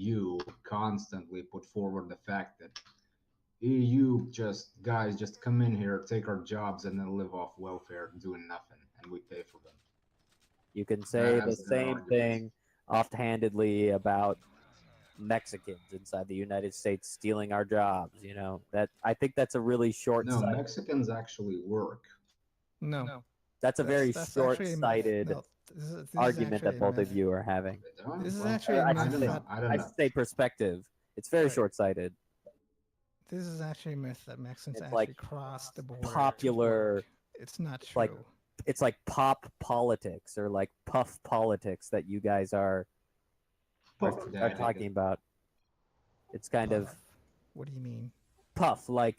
EU constantly put forward the fact that EU guys just come in here, take our jobs, and then live off welfare, doing nothing, and we pay for them. You can say the That's their same argument. thing offhandedly about Mexicans inside the United States stealing our jobs. You know, that I think that's a really No, short-sighted. Mexicans actually work. No, That's a very that's actually a myth. short-sighted No, this is argument actually that a both myth. of you are having. They don't? This is Well, actually a I myth should say, that I don't know. say perspective. It's very Right. short-sighted. this is actually a myth that Mexicans It's actually like cross the border. to popular- work. It's not true. like- It's like pop politics or like puff politics that you guys are talking about. It's kind of Puff. What do you mean? puff, like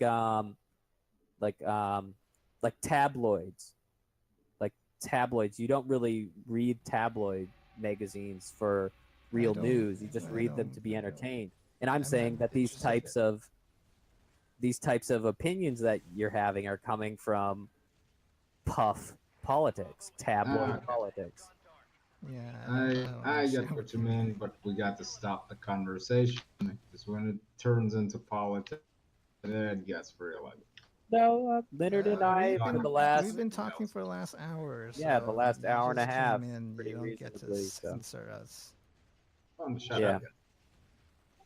tabloids. Like tabloids. You don't really read tabloid magazines for real don't- news. You just I read them don't- to be I don't- entertained. And I'm I'm saying not that these interested. types of opinions that you're having are coming from puff politics, tabloid politics. Yeah, I don't I understand get what you mean, but we got to stop the conversation because when it turns into politics, it gets real ugly. No, Leonard and I we've for been- the last We've been talking for the last hour. Yeah, the last you hour and a just half, came in, pretty you don't get to reasonably, so. censor us. Shut Yeah. up.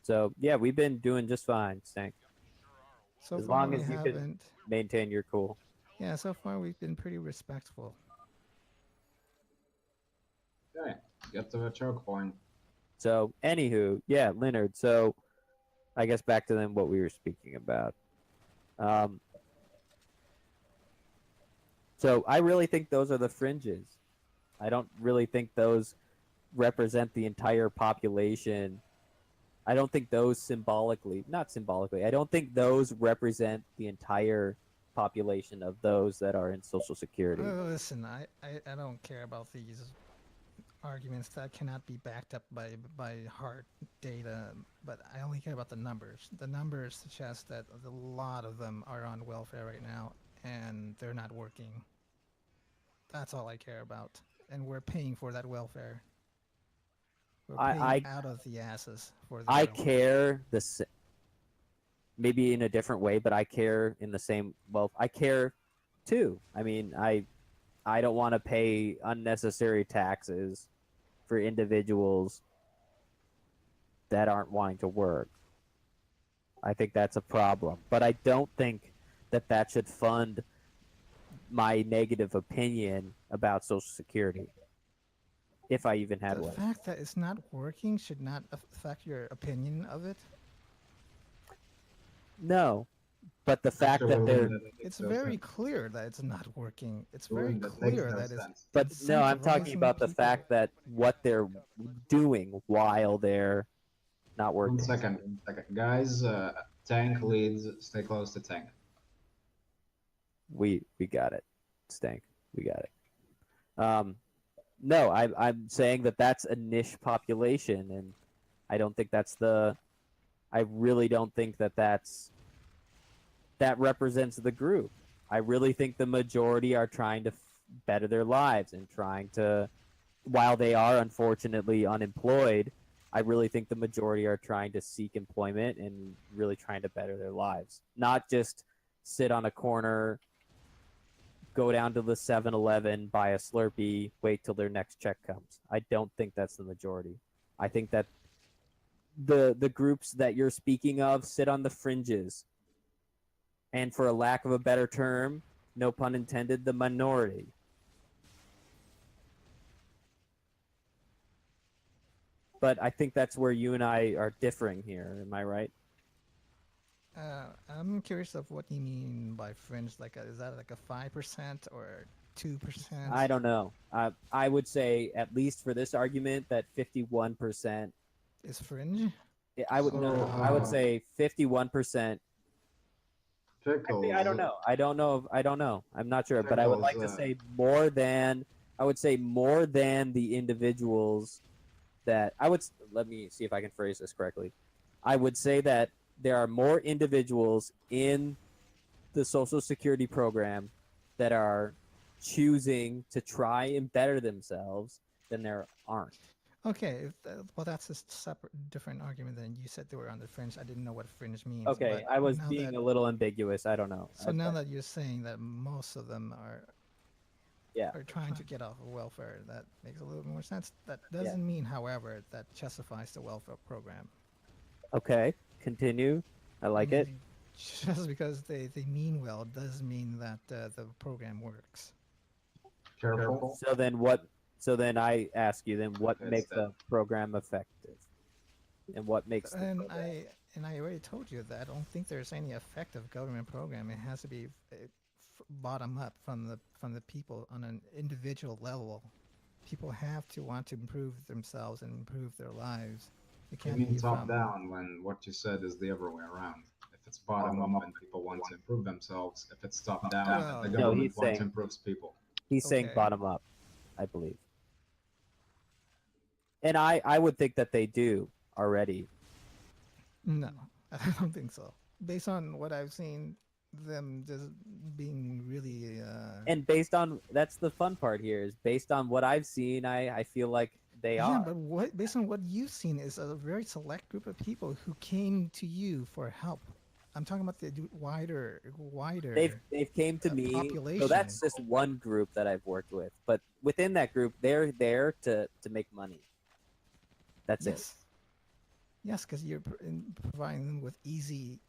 So yeah, we've been doing just fine, Stank. So As far long we as you can- haven't. Maintain your cool. Yeah, so far we've been pretty respectful. Okay, get to the choke point. So anywho, yeah, Leonard. So I guess back to then what we were speaking about. So I really think those are the fringes. I don't really think those represent the entire population. I don't think those not symbolically, I don't think those represent the entire population of those that are in Social Security. Listen, I don't care about these arguments that cannot be backed up by hard data, but I only care about the numbers. The numbers suggest that a lot of them are on welfare right now, and they're not working. That's all I care about. And we're paying for that welfare. We're paying out of the asses for the I welfare. care maybe in a different way, but I care in the same. Well, I care too. I mean, I don't want to pay unnecessary taxes for individuals that aren't wanting to work. I think that's a problem, but I don't think that should fund my negative opinion about Social Security, if I even had The one. fact that it's not working should not affect your opinion of it. No, but the fact that they're It's very clear that it's not working. It's Well, very that makes clear no that it's. sense. But no, I'm talking incentivizing about the people. fact that what they're doing while they're not working. 1 second. Guys, tank leads, stay close to tank. We got it, Stank. We got it. No, I'm saying that that's a niche population, and I don't think that's the. I really don't think that that represents the group. I really think the majority are trying to better their lives and trying to, while they are unfortunately unemployed, I really think the majority are trying to seek employment and really trying to better their lives. Not just sit on a corner, go down to the 7-Eleven, buy a Slurpee, wait till their next check comes. I don't think that's the majority. I think that the groups that you're speaking of sit on the fringes. And for a lack of a better term, no pun intended, the minority. But I think that's where you and I are differing here. Am I right? I'm curious of what you mean by fringe. Like, is that like a 5% or 2%? I don't know. I would say, at least for this argument, that 51%. Is fringe? I would say 51%. Pickles. Actually, I don't know. I don't know. I'm not sure, but I would like to say more than. I would say more than the individuals that I would. Let me see if I can phrase this correctly. I would say that there are more individuals in the Social Security program that are choosing to try and better themselves than there aren't. Okay, well, that's a separate, different argument than you said they were on the fringe. I didn't know what fringe means, Okay, but I was now being that a little ambiguous. I don't know. so now that you're saying that most of them Yeah, are trying to get off of welfare, that makes a little more sense. That yeah. doesn't mean, however, that justifies the welfare program. Okay, continue. I I like it. mean, just because they mean well doesn't mean that the program works. Careful. So then what? So then I ask you, then what It's makes that. a program effective, and what makes the And program? I already told you that I don't think there's any effective government program. It has to be bottom up from the people on an individual level. People have to want to improve themselves and improve their lives. It You can't mean be top from down when what you said is the other way around. If it's bottom up and people want to improve themselves, if it's top down and the well, No, government want to improve people. he's saying okay, bottom up, I believe, and I would think that they do already. no, I don't think so. Based on what I've seen, them just being really And based on that's the fun part here is based on what I've seen, I feel like they yeah, are. but what based on what you've seen is a very select group of people who came to you for help. I'm talking about the wider They've came to me. So population. that's just one group that I've worked with. But within that group, they're there to make money. That's it. Yes, yes, because you're providing them with easy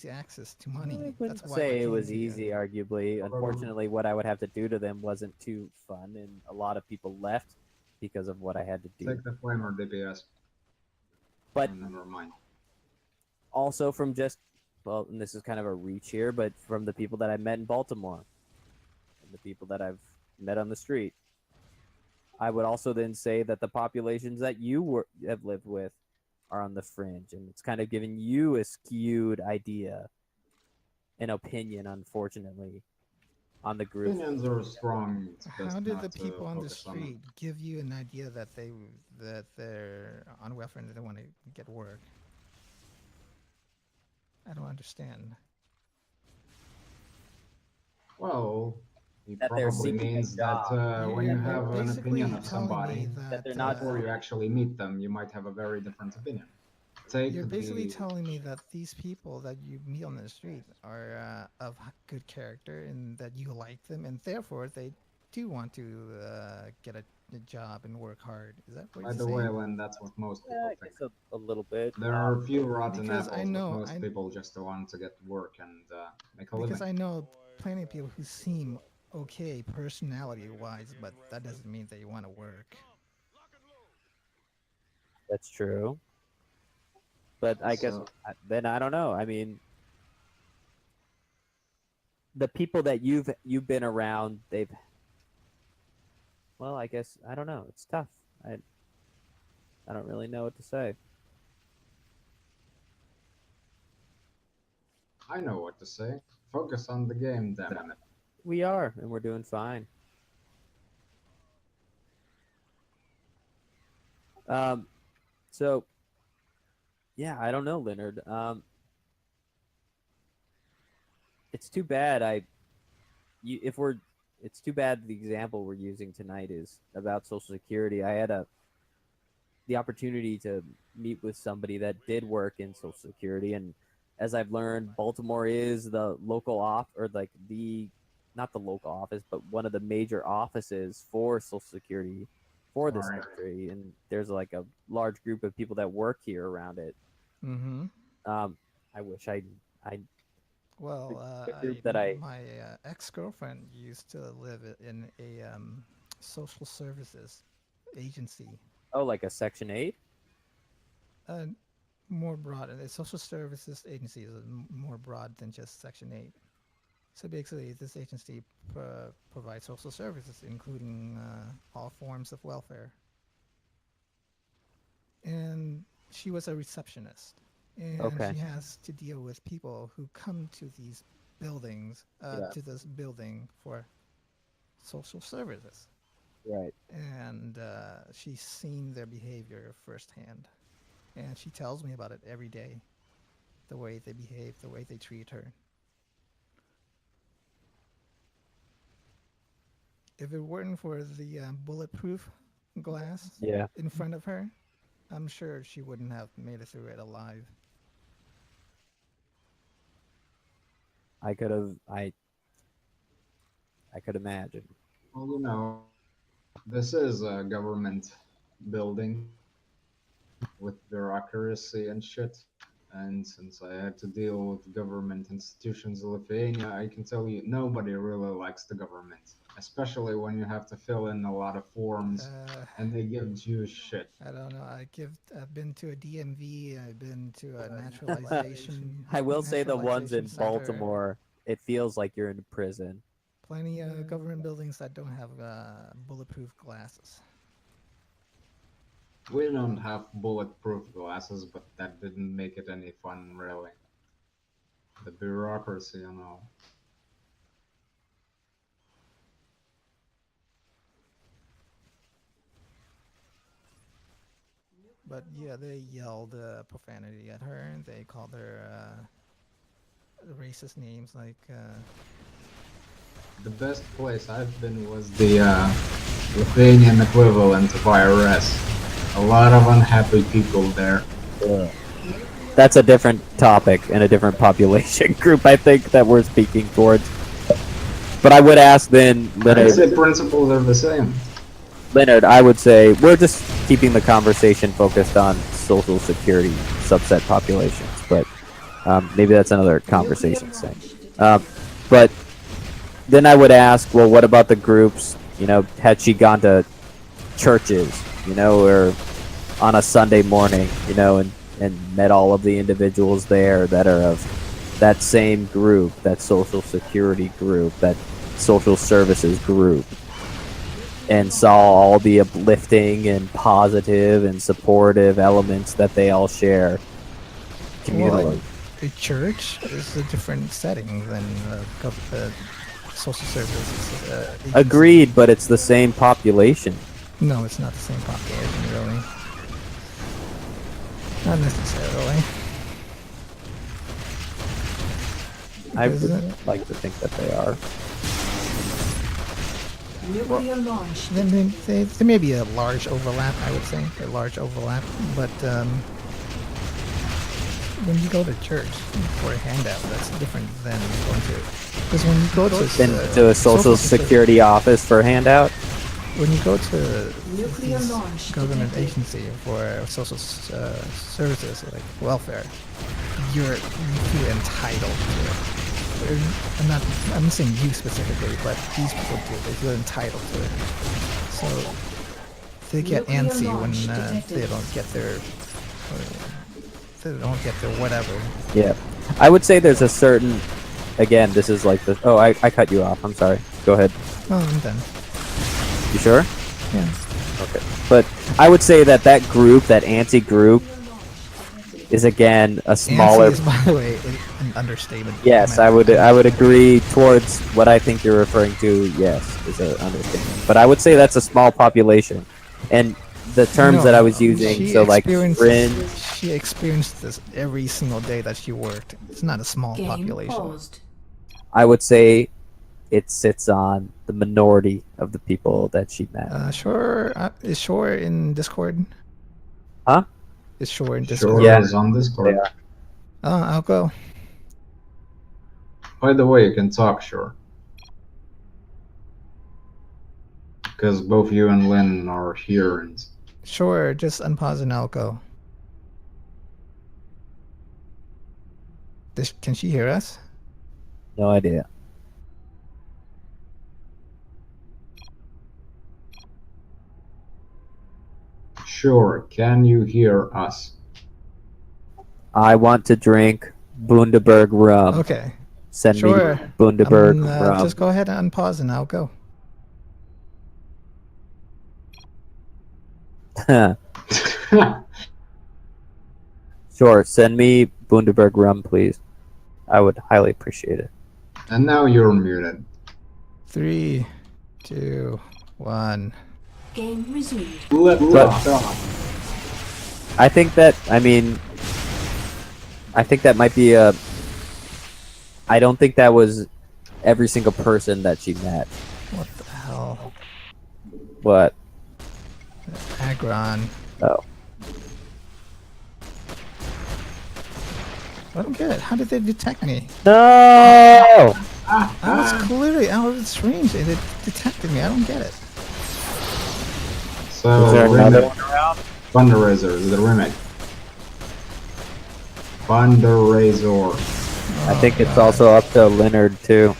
access to money. I That's wouldn't why they say it came was to you. easy, arguably. Unfortunately, what I would have to do to them wasn't too fun, and a lot of people left because of what I had to do. Take the flamer DPS. But Oh, never mind. also from just, well, and this is kind of a reach here, but from the people that I met in Baltimore and the people that I've met on the street, I would also then say that the populations that have lived with are on the fringe, and it's kind of giving you a skewed idea, an opinion, unfortunately, on the group. Opinions are strong. It's How best did the not to people on the focus on them. street give you an idea that they're on welfare and they want to get work? I don't understand. Well, he That they're probably seeking a means that job, when you You're have an opinion basically of telling me somebody, that that they're not before you actually meet them, you might have a very different opinion. Take you're basically the telling me that these people that you meet on the street are of good character and that you like them, and therefore they do want to get a job and work hard. Is that what by you're the way, saying? Len, that's what most yeah, people I think. guess a little bit. There are a few rotten Because I apples, but know most people just want to get work and make a because living. I know plenty of people who seem okay personality wise, but that doesn't mean they want to work. That's true. But I guess So then I don't know. I mean, the people that you've been around, they've well, I guess I don't know. It's tough. I don't really know what to say. I know what to say. Focus on the game, damn it. We are, and we're doing fine. Um, so yeah, I don't know, Leonard. It's too bad. If we're, it's too bad the example we're using tonight is about Social Security. I had the opportunity to meet with somebody that did work in Social Security, and as I've learned, Baltimore is the local off or like the not the local office, but one of the major offices for Social Security for this Sorry. country, and there's like a large group of people that work here around it. Mm-hmm. Um, I wish I Well, the group that I my ex-girlfriend used to live in a social services agency. oh like a Section 8. Uh, More broad. A social services agency is more broad than just Section 8. So basically, this agency provides social services, including all forms of welfare. And she was a receptionist. And Okay, she has to deal with people who come to these buildings, yeah, to this building for social services. right. And she's seen their behavior firsthand. And she tells me about it every day, the way they behave, the way they treat her. If it weren't for the bulletproof glass Yeah. in front of her, I'm sure she wouldn't have made it through it alive. I could have. I could imagine. Well, this is a government building with bureaucracy and shit. And since I had to deal with government institutions in Lithuania, I can tell you nobody really likes the government, especially when you have to fill in a lot of forms Uh, and they give Jewish shit. I don't know. I've been to a DMV. I've been to a naturalization. I will say the ones in naturalization center. Baltimore, it feels like you're in prison. Plenty of government buildings that don't have bulletproof glasses. We don't have bulletproof glasses, but that didn't make it any fun, really. The bureaucracy and all. But yeah, they yelled profanity at her. They called her racist names like. The best place I've been was the Lithuanian equivalent of IRS. A lot of unhappy people there. That's a different topic and a different population group, I think, that we're speaking towards. But I would ask then, I'd Leonard, say principles are the same. I would say we're just keeping the conversation focused on social security subset populations, but maybe that's another conversation thing. But then I would ask, well, what about the groups? You know, had she gone to churches, you know, or on a Sunday morning, you know, and met all of the individuals there that are of that same group, that social security group, that social services group, and saw all the uplifting and positive and supportive elements that they all share communally. A church is a different setting than social services. Agency. Agreed, but it's the same population. No, it's not the same population, really. Not necessarily. I Is would it? like to think that they are. Nuclear launch. Then there may be a large overlap, I would say. A large overlap. But when you go to church for a handout, that's different than going to... Because when you go To a social security office for a handout? When you go to Nuclear these launch government detected. agency for social services like welfare, you feel entitled to it. I'm not saying you specifically, but these people do. They feel entitled to it. So they get Nuclear antsy when launch detected. they don't get their whatever. Yeah. I would say there's a certain... Again, this is like the... Oh, I cut you off. I'm sorry. Go ahead. Oh, I'm done. You sure? Yeah. Okay. But I would say that that group, that anti-group, is again a smaller... Antsy is, by the way, an understatement. Yes, I would agree towards what I think you're referring to. Yes, is an understatement. But I would say that's a small population, and the terms that I was using, so like fringe. She experienced this every single day that she worked. It's not a small Game population. paused. I would say it sits on the minority of the people that she met. Sure. Is Shore in Discord? Huh? Is Shore in Sure Discord? Yeah. is on Discord. They are. I'll go. By the way, you can talk, sure. Because both you and Lynn are here and Sure, just unpause and I'll go. Can she hear us? No idea. sure, can you hear us? I want to drink Bundaberg rum. Okay. Send Sure. me Bundaberg rum. Just go ahead and unpause and I'll go. Sure, send me Bundaberg rum, please. I would highly appreciate it. And now you're muted. 3, 2, 1. Game resumed. Left off. I think that, I think that might be a... I don't think that was every single person that she met. What the hell? But Agron. Oh. I don't get it. How did they detect me? No! I was clearly out of its range and it detected me. I don't get it. So Is there another remake. one around? Fundraiser is the remake. Fundraiser. I think it's God. also up to Leonard too.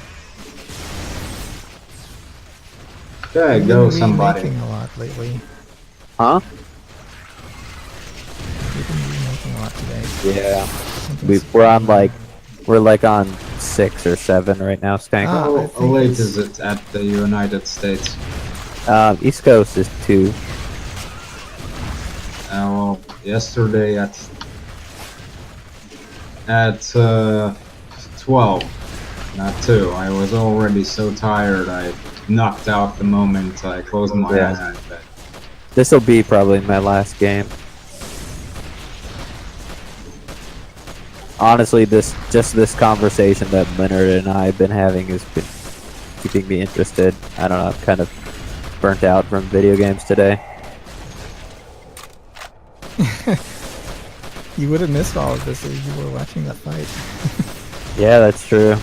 Okay, We've go been somebody. remaking a lot lately. Huh? We've been remaking a lot today. Yeah. Something's We're on going like we're like on 6 or 7 right now, Stank. Ah. I How think late it's- is it at the United States? East Coast is 2. Well, yesterday at 12, not 2. I was already so tired I knocked out the moment I closed my Yeah. eyes in bed. This will be probably my last game. Honestly, this conversation that Leonard and I have been having has been keeping me interested. I don't know, I'm kind of burnt out from video games today. You would have missed all of this if you were watching that fight. Yeah, that's true.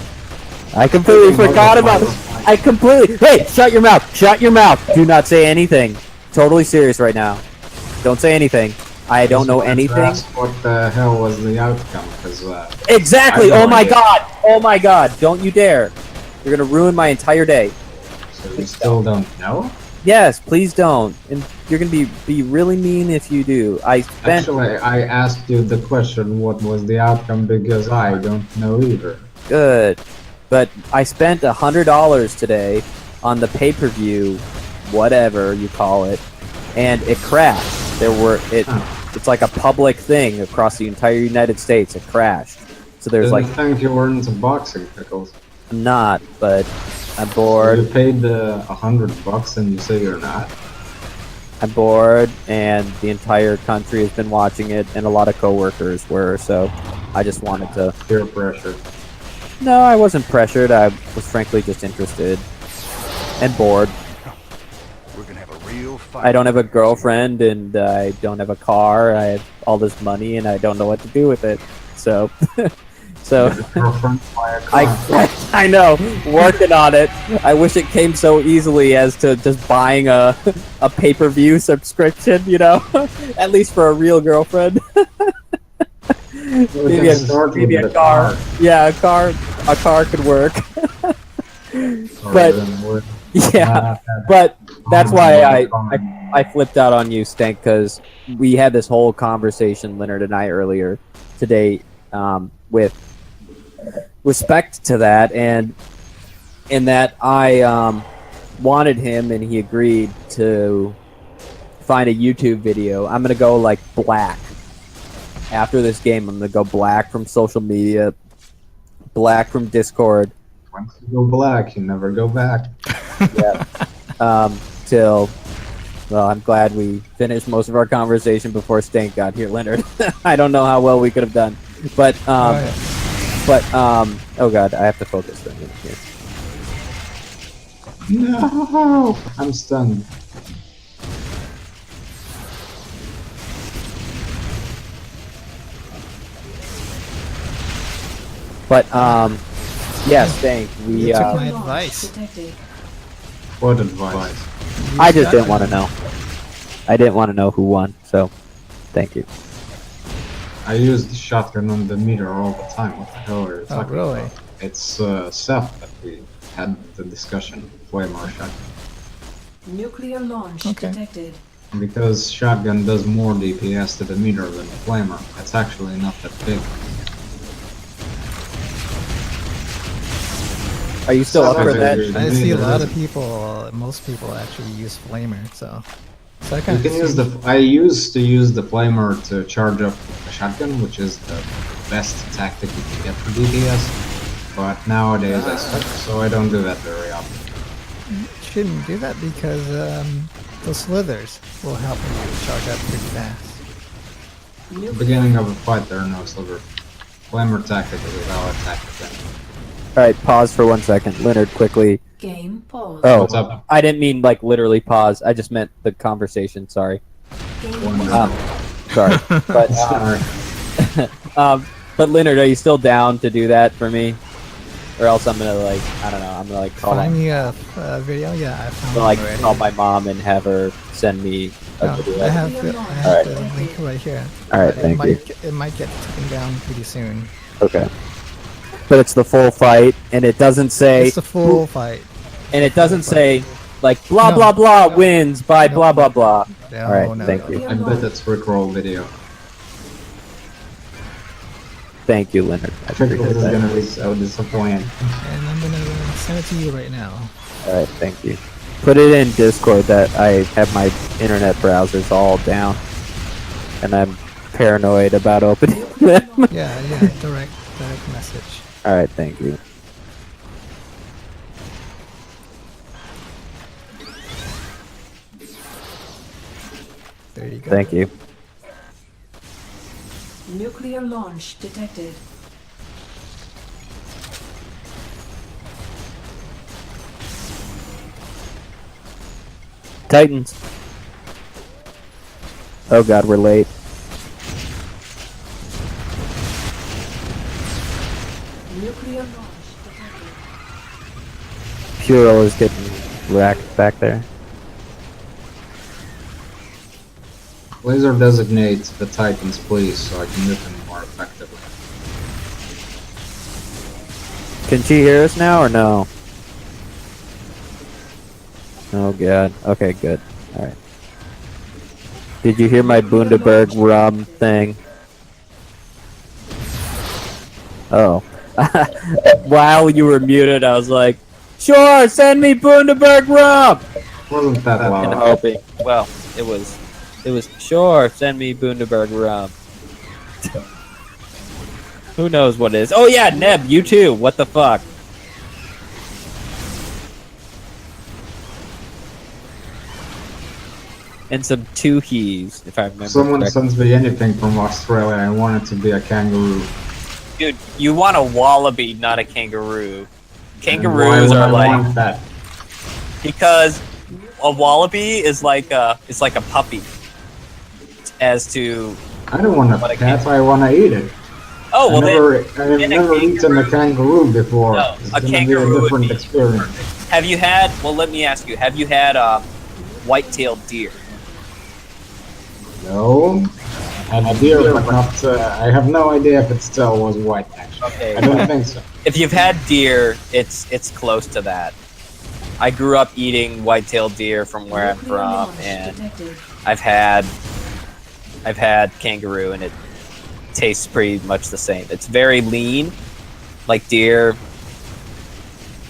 I completely forgot about it. I completely. Hey, shut your mouth! Shut your mouth! Do not say anything. Totally serious right now. Don't say anything. I don't know Just wanted to anything. ask what the hell was the outcome? Because Exactly! I have Oh no my idea. god! Oh my god! Don't you dare! You're gonna ruin my entire day. so you still don't know. Yes, please don't. And you're gonna be really mean if you do. I spent Actually, I asked you the question, what was the outcome, because I don't know either. good, but I spent $100 today on the pay-per-view, whatever you call it, and it crashed. It's like a public thing across the entire United States. It crashed. So there's Didn't like think you were into boxing, Pickles. I'm not, but I'm So bored. you paid $100 and you say you're not? I'm bored, and the entire country has been watching it, and a lot of coworkers were. So I just wanted to. Peer pressure. No, I wasn't pressured. I was frankly just interested and bored. We're gonna have a real fight. I don't have a girlfriend, and I don't have a car. I have all this money, and I don't know what to do with it. So, so Girlfriend, buy a car. I know, working on it. I wish it came so easily as to just buying a pay-per-view subscription. You know, at least for a real girlfriend. We maybe can start maybe with a the car. Yeah, a car could work. But- Yeah, but that's why I flipped out on you, Stank, because we had this whole conversation, Leonard and I, earlier today, with respect to that, and in that I wanted him, and he agreed to find a YouTube video. I'm gonna go like black after this game. I'm gonna go black from social media, black from Discord. Once you go black, you never go back. Till well, I'm glad we finished most of our conversation before Stank got here, Leonard. I don't know how well we could have done, but oh god, I have to focus for a minute here. No, I'm stunned. But yeah, Stank, we You took my Launch advice. detected. What advice? I just didn't want to know. I didn't want to know who won, so thank you. I use the shotgun on the meter all the time. What the hell are you Oh, talking really? about? It's Seth that we had the discussion. Flamar shotgun. Nuclear launch Okay. detected. Because shotgun does more DPS to the meter than the flamer. It's actually not that big. Are you still up for that? I see a lot of people, most people actually use Flamer, so I You kind can use the. I used to use the flamer to charge up a shotgun, which is the best tactic you can get for DPS. But nowadays I suck, so I don't do that very often. shouldn't do that because the slithers will help you charge up pretty fast. At the beginning of a fight, there are no slivers. Flamer tactic is a valid tactic then. All right, pause for 1 second. Leonard, quickly, Game pause. Oh, What's up? I didn't mean like literally pause. I just meant the conversation. Sorry. Game Sorry. But Sorry. but Leonard, are you still down to do that for me? Or else I'm gonna like, I don't know, I'm gonna like call Find my, me a video. Yeah, I found like one already. call my mom and have her send me a No, video. I have the Alright. link right here. Alright, But thank you. It might get taken down pretty soon. Okay. But it's the full fight, and it doesn't say, It's the full fight. and it doesn't say like blah No. blah blah wins by No. blah blah blah. No, Alright, no, thank no. you. I bet it's Rickroll video. Thank you, Leonard. I Rickroll appreciate is that. gonna be so disappointed. And I'm gonna send it to you right now. Alright, thank you. Put it in Discord that I have my internet browsers all down, and I'm paranoid about opening them. Yeah, direct message. Alright, thank you. There you go. Thank you. nuclear launch detected. Titans. Oh god, we're late. Nuclear launch detected. Puro is getting whacked back there. Laser designate the Titans, please, so I can hit them more effectively. Can she hear us now or no? Oh god. Okay, good. Alright. Did you hear my Bundaberg rum thing? Oh. While you were muted, I was like, sure, send me Bundaberg rum! Wasn't that And loud? hoping. Well, it was, sure, send me Bundaberg rum. Who knows what it is? Oh yeah, Neb, you too. What the fuck? And some Toohees, if I remember Someone correctly. sends me anything from Australia, I want it to be a kangaroo. Dude, you want a wallaby, not a kangaroo. And why Kangaroos would are I like, want that? because a wallaby is like a puppy. As to, I don't want a What a cat, I want to eat it. oh well, I've then never eaten a kangaroo before. No, It's a gonna kangaroo be a would different be experience. have you had? Well, let me ask you. Have you had white-tailed deer? No, I had a deer, but not. I have no idea if it still was white. Actually, Okay. I don't think so. If you've had deer, it's close to that. I grew up eating white-tailed deer from where I'm Nuclear from, launch and detected. I've had kangaroo, and it tastes pretty much the same. It's very lean, like deer.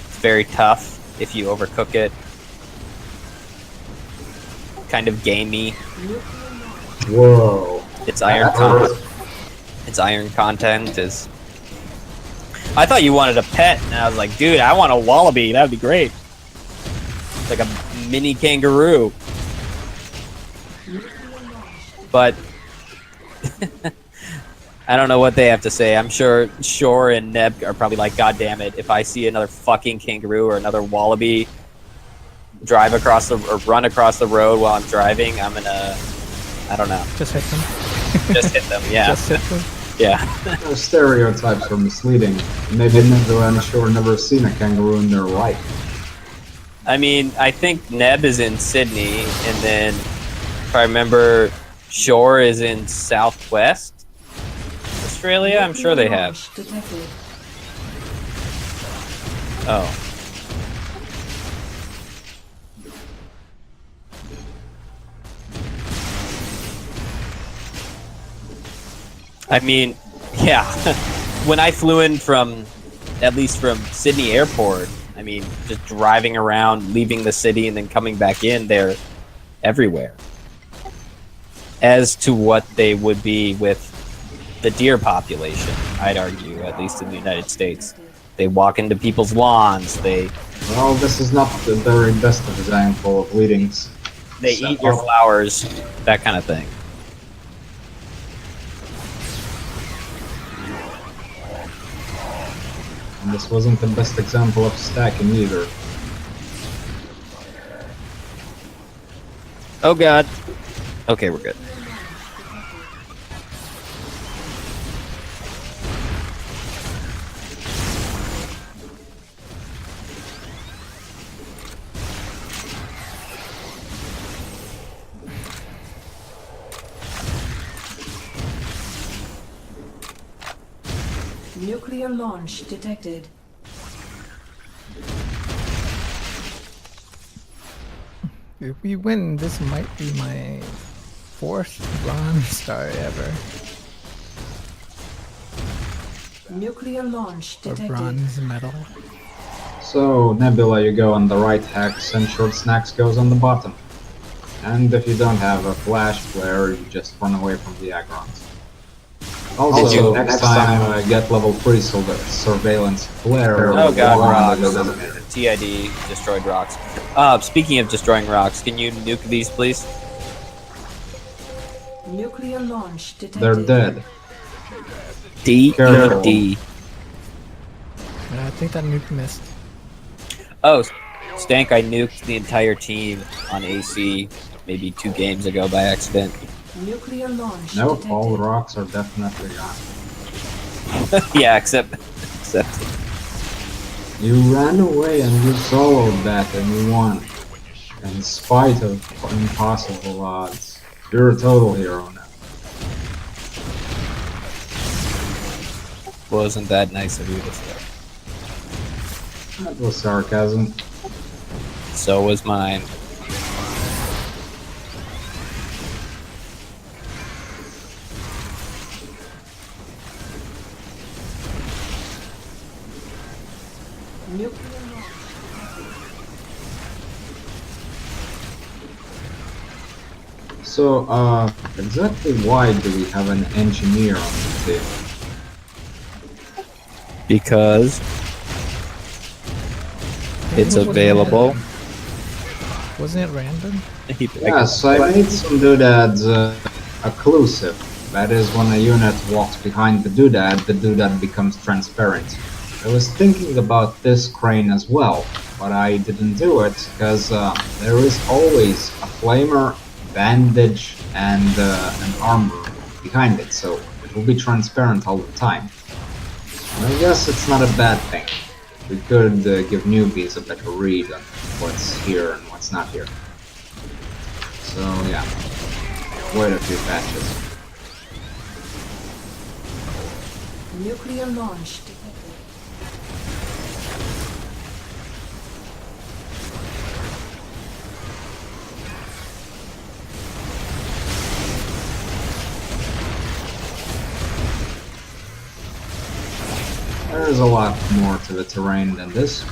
It's very tough if you overcook it. Kind of gamey. Whoa. Its iron content is. I thought you wanted a pet, and I was like, dude, I want a wallaby. That'd be great. Like a mini kangaroo. But I don't know what they have to say. I'm sure Shore and Neb are probably like, God damn it! If I see another fucking kangaroo or another wallaby drive across the or run across the road while I'm driving, I'm gonna, I don't know, Just hit them. just hit them. Yeah, Just hit them. yeah. Stereotypes are misleading. Maybe Never and Shore never seen a kangaroo in their life. I mean, I think Neb is in Sydney, and then if I remember, Shore is in Southwest Australia. I'm sure they have. Launch detected. Oh. I mean, yeah. When I flew in from, at least from Sydney Airport, I mean, just driving around, leaving the city, and then coming back in, they're everywhere. As to what they would be with the deer population, I'd argue, at least in the United States. They walk into people's lawns, they Well, this is not the very best example of leadings. eat your flowers, that kind of thing. And this wasn't the best example of stacking either. Oh god. Okay, we're good. Nuclear launch detected. If we win, this might be my 4th bronze star ever. Nuclear launch Or detected. bronze medal. So, Nebula, you go on the right hex, and Short Snacks goes on the bottom. And if you don't have a flash flare, you just run away from the Agrons. Also, next time get level 3 surveillance flare. Oh god, rocks. rocks. TID, destroyed rocks. Speaking of destroying rocks, can you nuke these, please? Nuclear launch detected. They're dead. D-E-D. I think that nuke missed. Oh, Stank, I nuked the entire team on AC maybe 2 games ago by accident. Nuclear launch Nope, detected. all the rocks are definitely gone. Yeah, except You ran away and you soloed that and you won. In spite of impossible odds. You're a total hero now. wasn't that nice of you to say. That was sarcasm. So was mine. Nuclear launch. So, exactly why do we have an engineer on the team? Because it's available. Wasn't it random? Yes, I made some doodads occlusive. That is, when a unit walks behind the doodad becomes transparent. I was thinking about this crane as well, but I didn't do it because there is always a flamer, bandage, and an armor behind it, so it will be transparent all the time. And I guess it's not a bad thing. We could give newbies a better read on what's here and what's not here. So yeah, wait a few patches. Nuclear launch detected. There's a lot more to the terrain than this.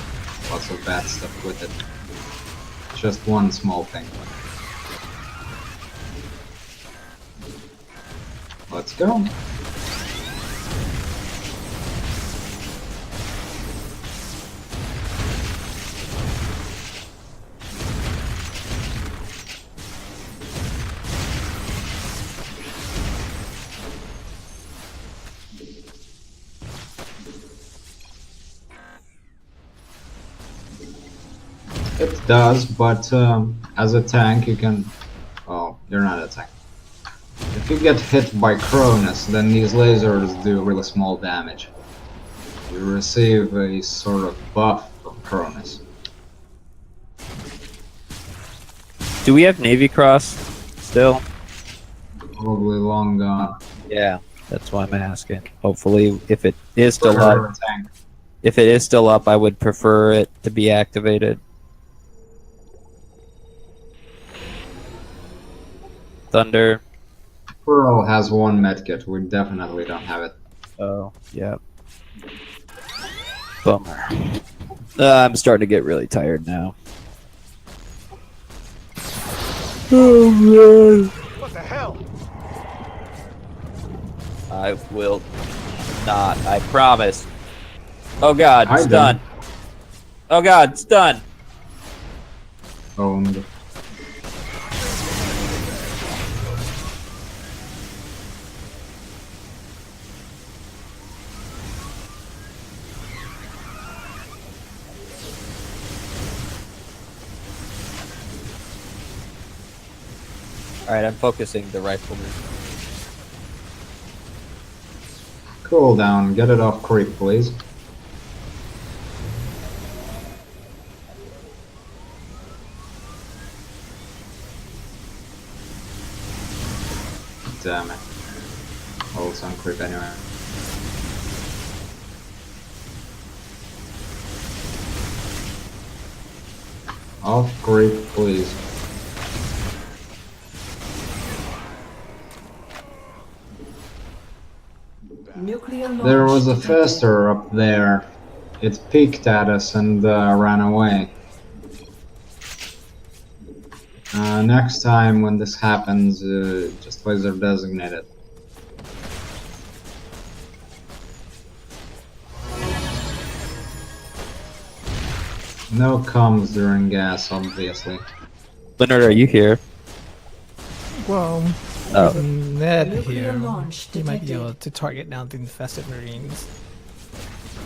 Lots of bad stuff with it. Just one small thing. Let's go. It does, but as a tank you can... Oh, you're not a tank. If you get hit by Cronus, then these lasers do really small damage. You receive a sort of buff from Cronus. Do we have Navy Cross still? Probably long gone. Yeah, that's why I'm asking. Hopefully, if it is still For up, a tank. if it is still up, I would prefer it to be activated. Thunder. Pearl has one medkit, we definitely don't have it. Oh, yeah. Bummer. I'm starting to get really tired now. Oh, man. What the hell? I will not. I promise. Oh god, I it's done. Oh god, it's done. Owned. All right, I'm focusing the rifleman. Cool down. Get it off creep, please. Damn it. Oh, it's on creep anyway. Off creep, please. Nuclear launch There was a detected. faster up there. It peeked at us and ran away. Next time when this happens, just laser designate it. No comms during gas, obviously. Leonard, are you here? Well, Oh. with Ned Nuclear here, launch he might be detected. able to target down the infested marines.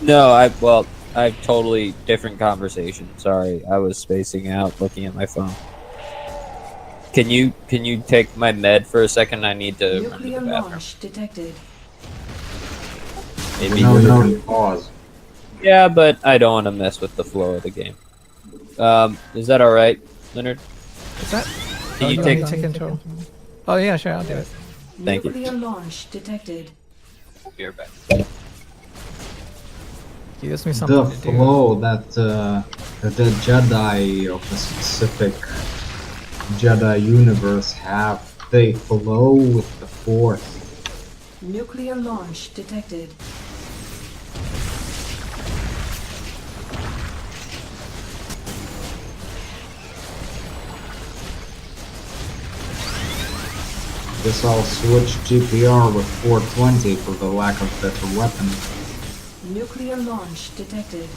No, I totally different conversation. Sorry, I was spacing out, looking at my phone. Can you take my med for a second? I need to run to Nuclear the bathroom. launch detected. Maybe. No, you can pause. Yeah, but I don't want to mess with the flow of the game. Is that all right, Leonard? Is that? Can you want take? me to take control? Oh yeah, sure, I'll do it. Thank you. Nuclear launch detected. You're back. Gives me something The to do. flow that the Jedi of a specific Jedi universe have, they flow with the Force. Nuclear launch detected. Guess I'll switch GPR with 420 for the lack of better weapon. Nuclear launch detected.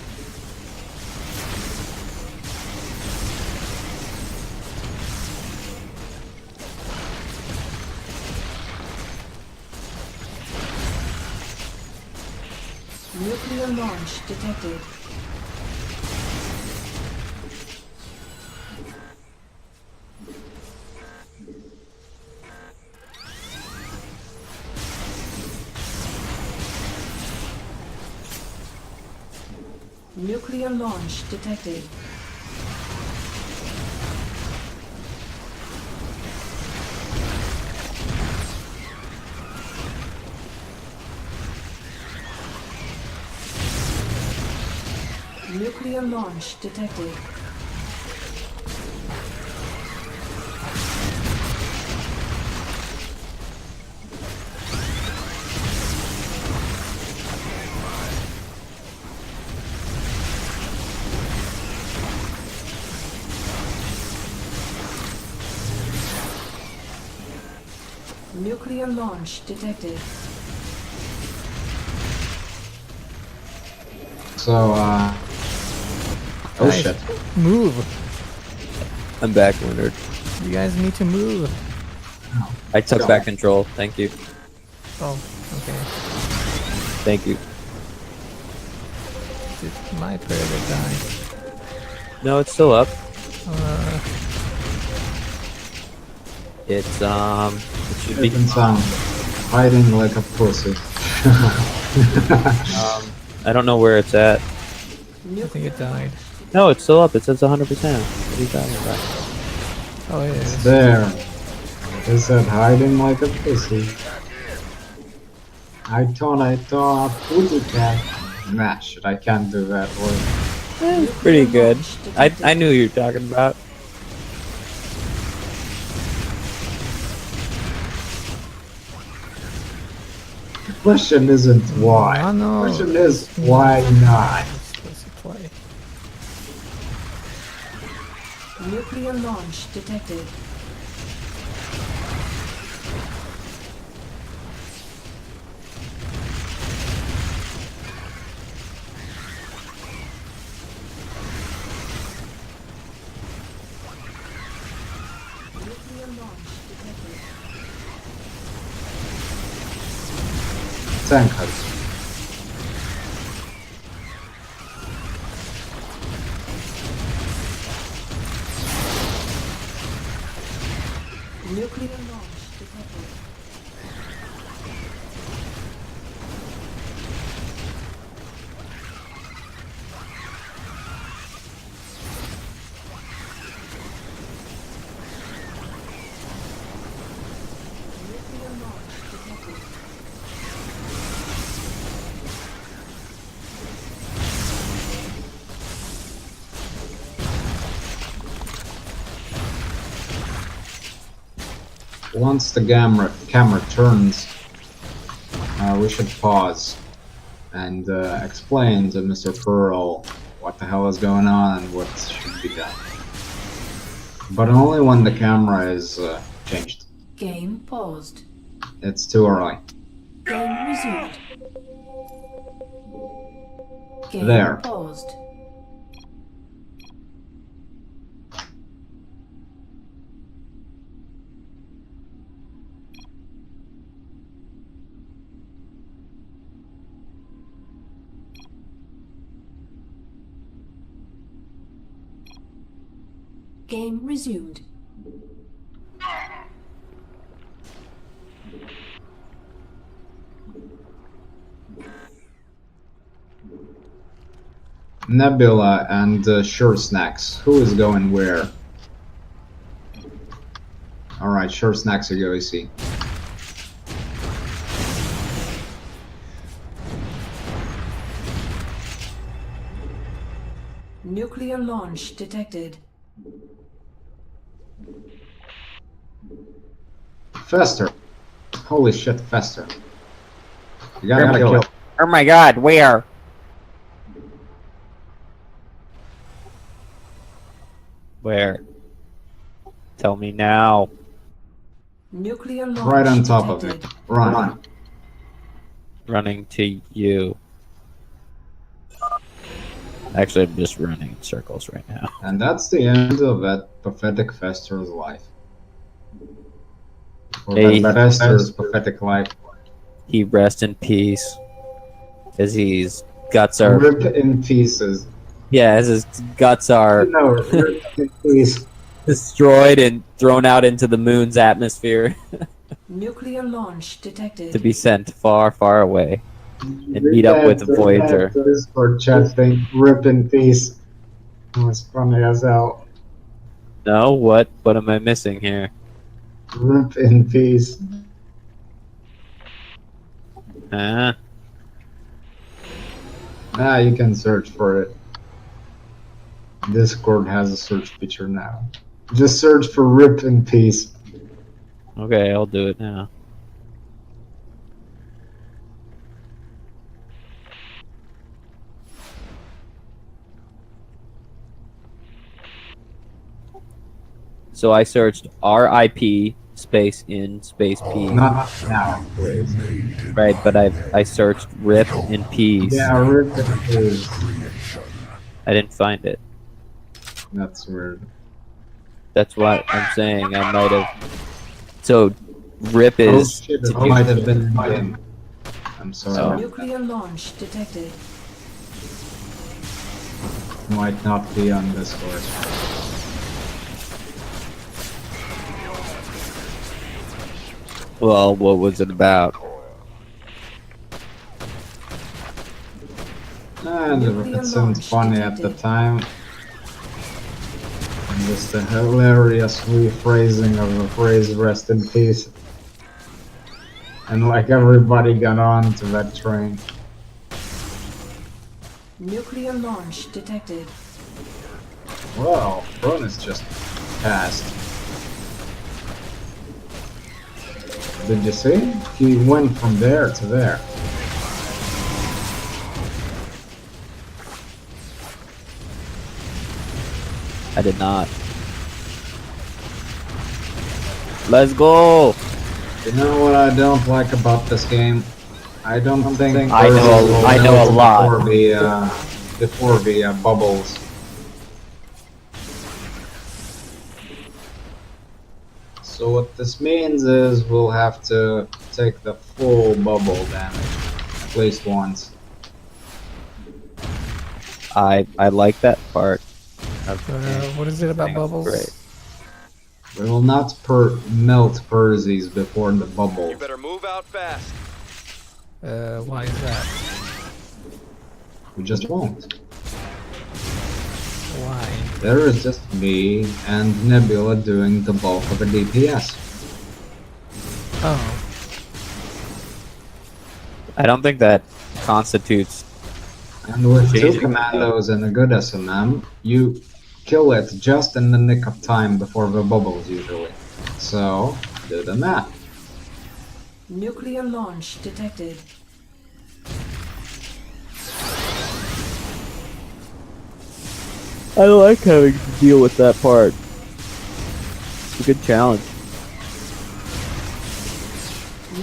Nuclear launch detected. Nuclear launch detected. Nuclear launch detected. Nuclear launch detected. So, oh Guys, shit. Move. I'm back, Leonard. You guys need to move. I took Go. back control. Thank you. Oh, okay. Thank you. Did my predator die? No, it's still up. Uh, It's it should be. Different sound. Hiding like a pussy. I don't know where it's at. I think it died. No, it's still up. It says 100%. What are you talking about? Oh, it is. There. It said hiding like a pussy. I thought, pussy cat. Nah, shit, I can't do that word. It's pretty good. I knew you were talking about. The question isn't why. I know. The question is why not? It's supposed to play. Nuclear launch detected. Nuclear launch detected. Tankers. Nuclear once the camera turns, we should pause and explain to Mr. Pearl what the hell is going on and what should be done. But only when the camera is changed. Game paused. It's too early. Game resumed. Game There. paused. Game resumed. Nebula and Sure Snacks. Who is going where? Alright, Sure Snacks, you go easy. Nuclear launch detected. Fester. Holy shit, Fester. You gotta kill it. Oh my god, where? Where? Tell me now. Nuclear launch Right on top of detected. it. Run. Running to you. Actually, I'm just running in circles right now. And that's the end of that pathetic Fester's life. Or Hey. that Fester's pathetic life. He rest in peace. As his guts are... Ripped in pieces. Yeah, as his guts are No, ripped in pieces. destroyed and thrown out into the moon's atmosphere Nuclear launch detected. to be sent far, far away. And meet up with the Voyager. Discord chat thing, rip in peace. It was funny as hell. No, what am I missing here? Rip in peace. Huh? You can search for it. Discord has a search feature now. Just search for rip in peace. Okay, I'll do it now. So I searched RIP space in space P. Not now, please. Right, but I searched RIP in peace. Yeah, rip in peace. I didn't find it. That's weird. That's what I'm saying. I might have. So RIP Oh is. shit, it might have been in game. I'm Oh. sorry. Nuclear launch detected. Might not be on Discord. Well, what was it about? And it seemed funny at the time. And just a hilarious rephrasing of the phrase rest in peace. And like everybody got on to that train. Nuclear launch detected. Well, Cronus just passed. Did you see? He went from there to there. I did not. Let's go! You know what I don't like about this game? I don't think I know a lot. Before the bubbles. So what this means is we'll have to take the full bubble damage at least once. I like that part. What is it about bubbles? Great. We will not melt Persies before the bubble. You better move out fast. Why is that? We just won't. Why? There is just me and Nebula doing the bulk of the DPS. Oh, I don't think that constitutes. And with two Changing. commandos and a good SMM, you kill it just in the nick of time before the bubbles usually. So, Do the math. Nuclear launch detected. I like having to deal with that part. It's a good challenge.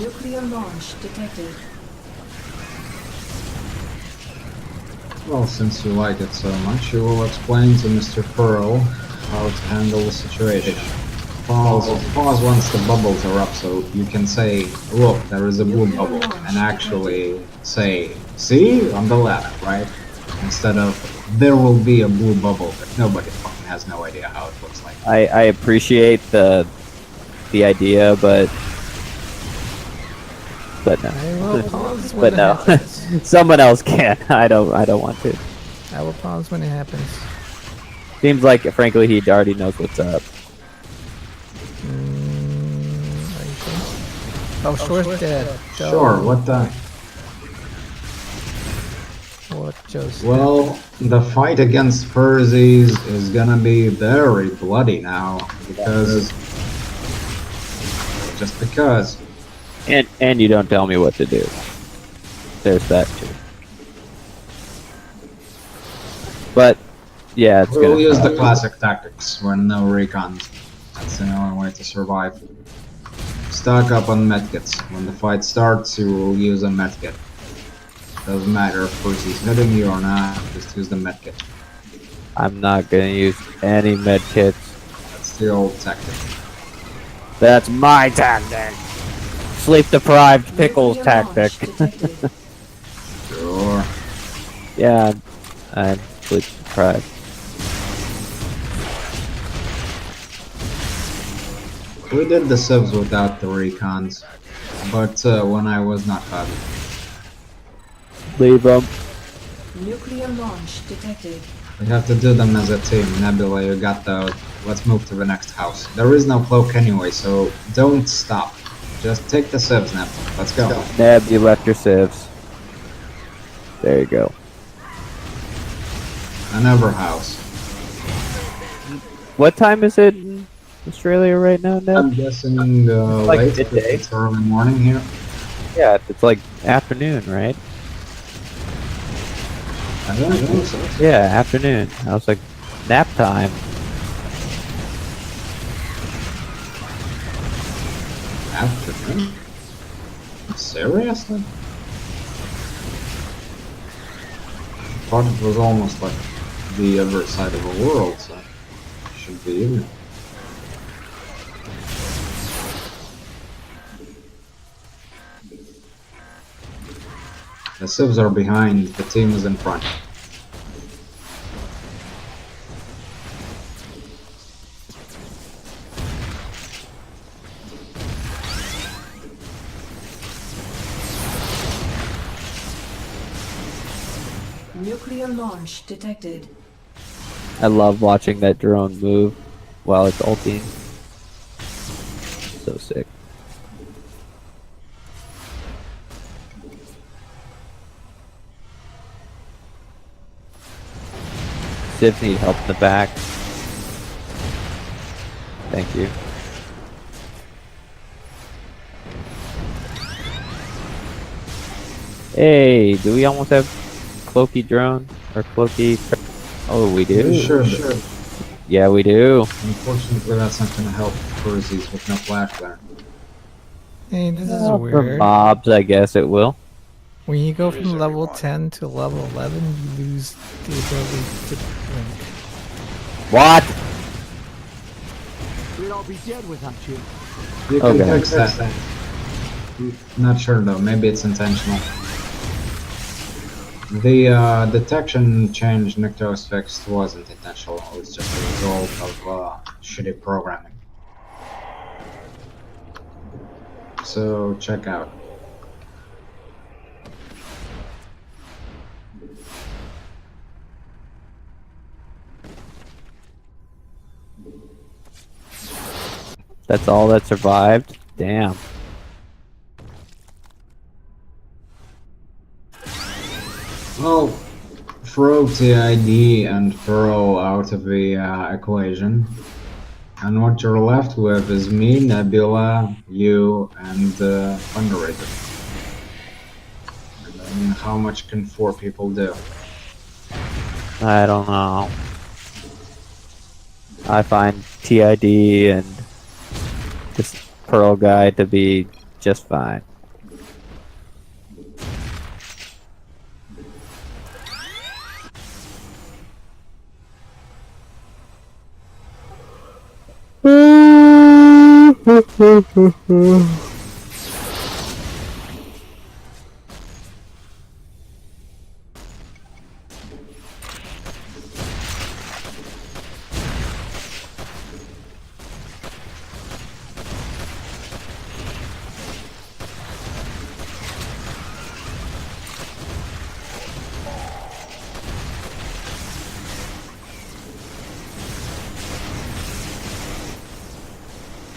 Nuclear launch detected. Well, since you like it so much, you will explain to Mr. Pearl how to handle the situation. Pause once the bubbles are up so you can say, look, there is a blue bubble, and actually say, see, on the left, right? Instead of, there will be a blue bubble, but nobody fucking has no idea how it looks like. I appreciate the idea, but no. I will pause when But it no, happens. someone else can. I don't want to. I will pause when it happens. Seems like, frankly, he already knows what's up. Are you sure? Oh, Shore's dead. Sure, what the... What just Well, the fight against Perses is gonna be very bloody now, because... Just because. And you don't tell me what to do. There's that too. But yeah, it's We'll gonna use the suck. classic tactics when no recons. That's the only way to survive. Stock up on medkits. When the fight starts, you will use a medkit. Doesn't matter if Percy's hitting you or not, just use the medkit. I'm not gonna use any med kits. That's the old tactic. That's my tactic. Sleep deprived pickles Nuclear tactic. launch detected. Sure. Yeah, I'm sleep deprived. We did the subs without the recons, but when I was not caught. Leave them. Nuclear launch detected. We have to do them as a team. Nebula, you got those. Let's move to the next house. There is no cloak anyway, so don't stop. Just take the sieves, Neb. Let's go. Neb, you left your sieves. There you go. Another house. What time is it in Australia right now, Neb? I'm guessing Like late. midday. It's early morning here. Yeah, it's like afternoon, right? I don't think so. Yeah, afternoon. I was like, nap time. Afternoon? Seriously? I thought it was almost like the other side of the world, so it should be evening. The civs are behind, the team is in front. Nuclear launch detected. I love watching that drone move while it's ulting. So sick. Civs need help in the back. Thank you. Hey, do we almost have Cloaky drone? Or Cloaky? Oh, we do. Sure. Yeah, we do. Unfortunately, that's not gonna help Percy's with no flash there. Hey, this is For weird. mobs, I guess it will. When you go from Where's level everyone? 10 to level 11, you lose the ability to blink. What? We'd all be dead without you. You can Okay. fix that. Not sure though, maybe it's intentional. The detection change Nyctos fixed wasn't intentional, it was just a result of shitty programming. So check out. That's all that survived? Damn. Well, throw TID and Pearl out of the equation. And what you're left with is me, Nebula, you, and Fundraiser. And I mean, how much can 4 people do? I don't know. I find TID and this Pearl guy to be just fine.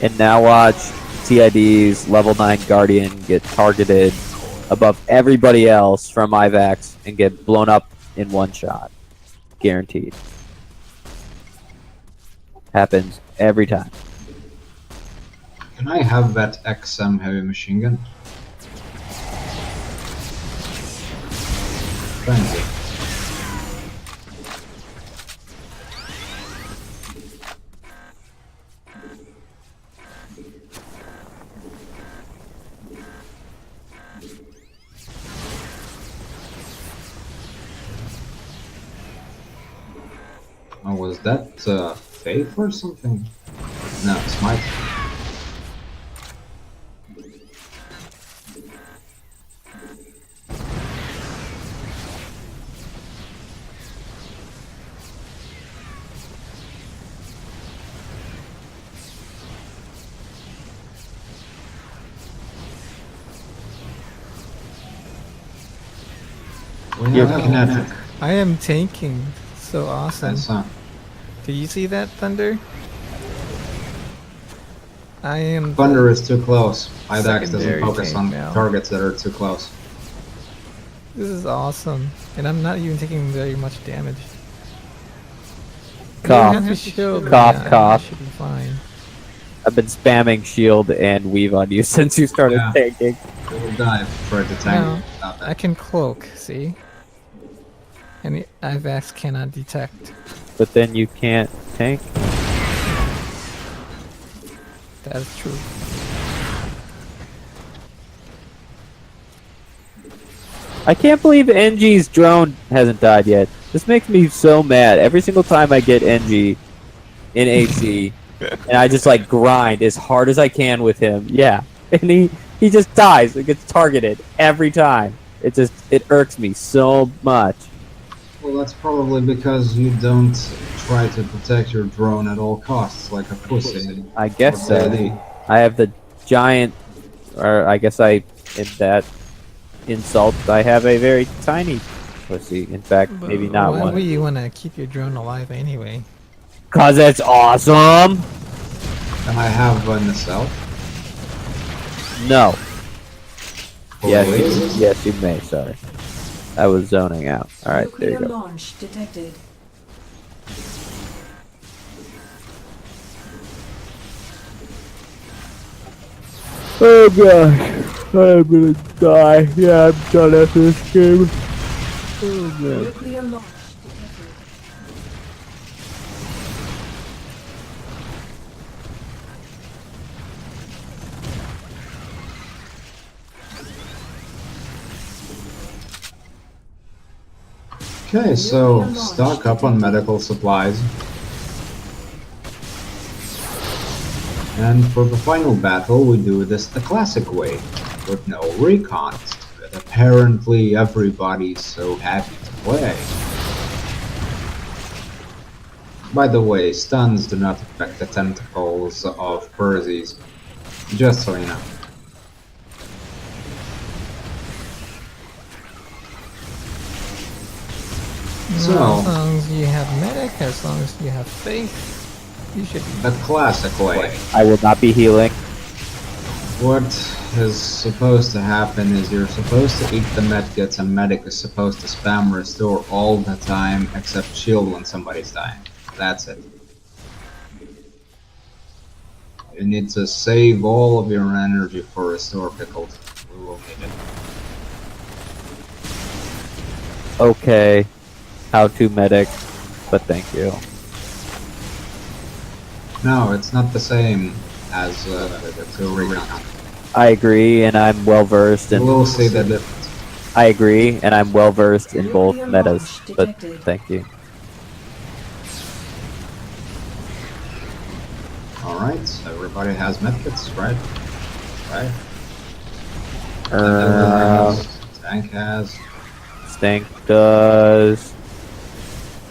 And now watch TID's level 9 Guardian get targeted above everybody else from IVAX and get blown up in one shot. Guaranteed. Happens every time. Can I have that XM heavy machine gun? Thank you. Oh, was that Faith or something? No, Smite. We You're have kinetic. I am tanking. So awesome. That's Did you see that, Thunder? I am. Thunder is too close. IDAX doesn't Secondary focus on tank now. targets that are too close. This is awesome, and I'm not even taking very much damage. You Cough. don't have to shield me. Cough, I cough. should be fine. I've been spamming shield and weave on you since you started Yeah. tanking. We'll dive for the tank. No, Not I that. can cloak, see? And the IVAX cannot detect. But then you can't tank. That's true. I can't believe NG's drone hasn't died yet. This makes me so mad. Every single time I get NG in AC, and I just like grind as hard as I can with him. Yeah, and he just dies. It gets targeted every time. It irks me so much. Well, that's probably because you don't try to protect your drone at all costs, like a pussy. I guess Or so. daddy. I have the giant, or I guess in that insult, I have a very tiny pussy. In fact, maybe But not why one. would you want to keep your drone alive anyway? Cause it's awesome. Can I have one myself? No. Yes, Please? yes, you may. Sorry, I was zoning out. All right, there you Nuclear go. launch detected. Oh gosh, I'm gonna die. Yeah, I'm done after this game. Oh man. Nuclear launch detected. Okay, so stock up on medical supplies. And for the final battle, we do this the classic way, with no recons, but apparently everybody's so happy to play. By the way, stuns do not affect the tentacles of Persies, just so you know. So- As long as you have medic, as long as you have faith, you should be. The classic way. I will not be healing. What is supposed to happen is you're supposed to eat the medkits and medic is supposed to spam restore all the time except shield when somebody's dying. That's it. You need to save all of your energy for restore pickled. We will need it. Okay. How to medic, but thank you. No, it's not the same as the recon. I agree, and I'm well versed You in. will see the difference. I agree, and I'm well versed in both Nuclear metas. launch But detected. thank you. Alright, everybody has medkits, right? Right? Tank has, Stank does.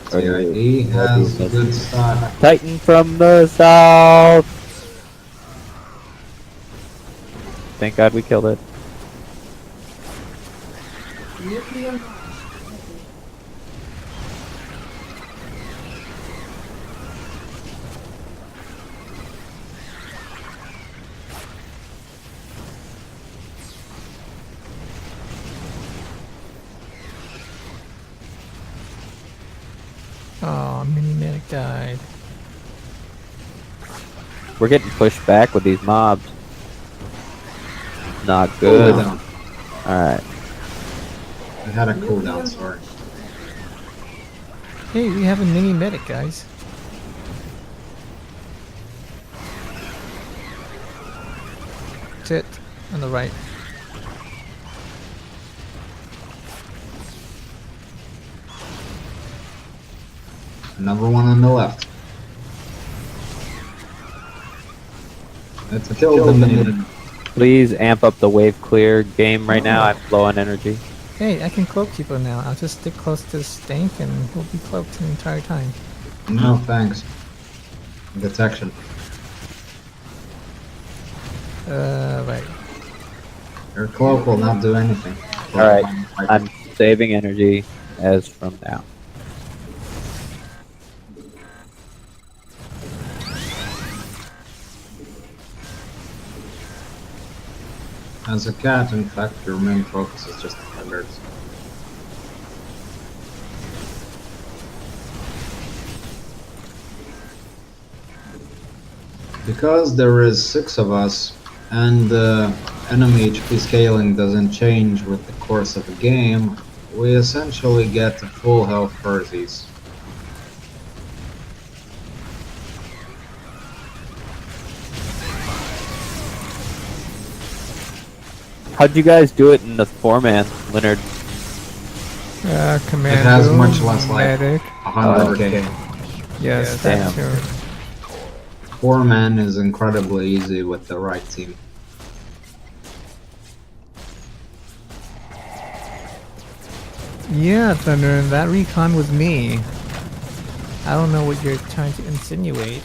CID has good stuff. Titan from the south. Thank God we killed it. Nuclear launch detected. Oh, mini medic died. We're getting pushed back with these mobs. Not good. Cooldown. Alright. We had a Nuclear cooldown, launch sorry. Hey, we have a mini medic, guys. That's it. On the right. Another one on the left. Let's kill the minion. Please amp up the wave clear game right now. I'm low on energy. Hey, I can cloak people now. I'll just stick close to Stank and we'll be cloaked the entire time. No thanks. Detection. Right. Your cloak will not do anything. Alright, I'm saving energy as from now. As a cat, in fact, your main focus is just defenders. Because there is 6 of us, and enemy HP scaling doesn't change with the course of the game, we essentially get full health Persies. How'd you guys do it in the 4-man, Leonard? Commando. It has much less like medic. 100k. Yes, Damn. that's true. 4-man is incredibly easy with the right team. Yeah, Thunder, that recon was me. I don't know what you're trying to insinuate.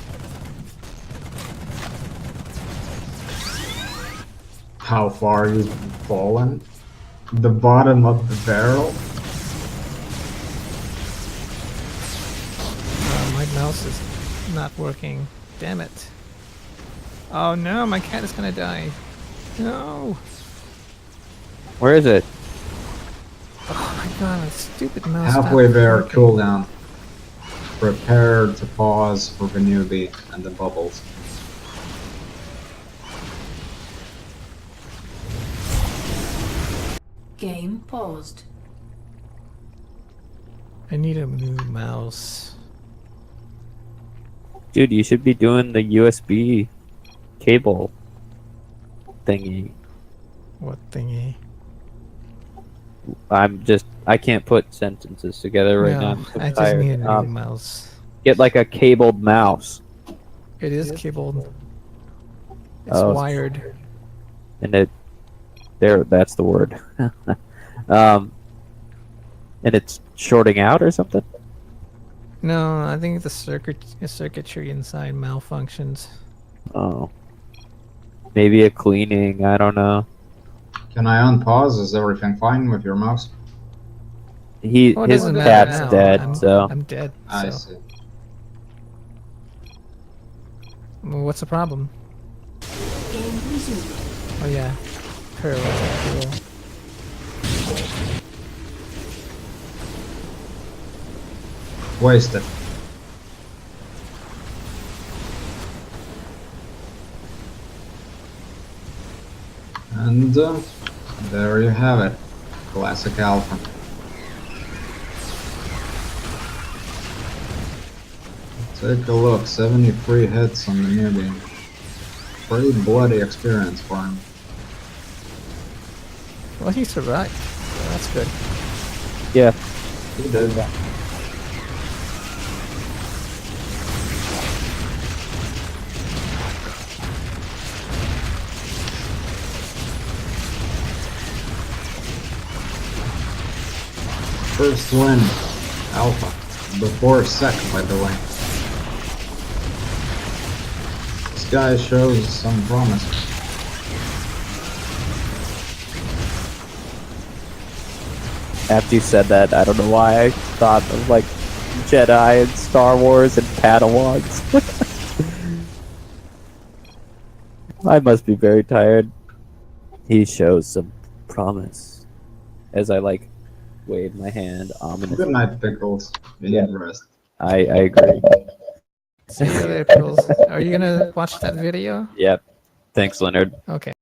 How far you've fallen? The bottom of the barrel? My mouse is not working. Damn it. Oh no, my cat is gonna die. No. Where is it? Oh my god, stupid mouse. Halfway stopped there, working. cooldown. Prepare to pause for the newbie and the bubbles. Game paused. I need a new mouse. Dude, you should be doing the USB cable thingy. What thingy? I can't put sentences together right now. No, I'm so I just tired. need a new mouse. Get like a cabled mouse. It is cabled. It's Oh. wired. And that's the word. And it's shorting out or something? No, I think the circuitry inside malfunctions. Oh. Maybe a cleaning, I don't know. Can I unpause? Is everything fine with your mouse? Oh, it His doesn't matter cat's now. dead, I'm, so I'm dead. I So. see. Well, what's the problem? Game resumed. Oh yeah, Pearl. Cool. Wasted. And there you have it. Classic Alpha. Take a look, 73 hits on the newbie. Pretty bloody experience for him. Well, he survived. So that's good. Yeah. He did. First win, Alpha. Before Sec, by the way. This guy shows some promise. After you said that, I don't know why I thought of like Jedi and Star Wars and Padawans. I must be very tired. He shows some promise. As I like wave my hand ominously. Good night, Pickles. You Yeah. need rest. I agree. See you later, Pickles. Are you gonna watch that video? Yep. Thanks, Leonard. Okay.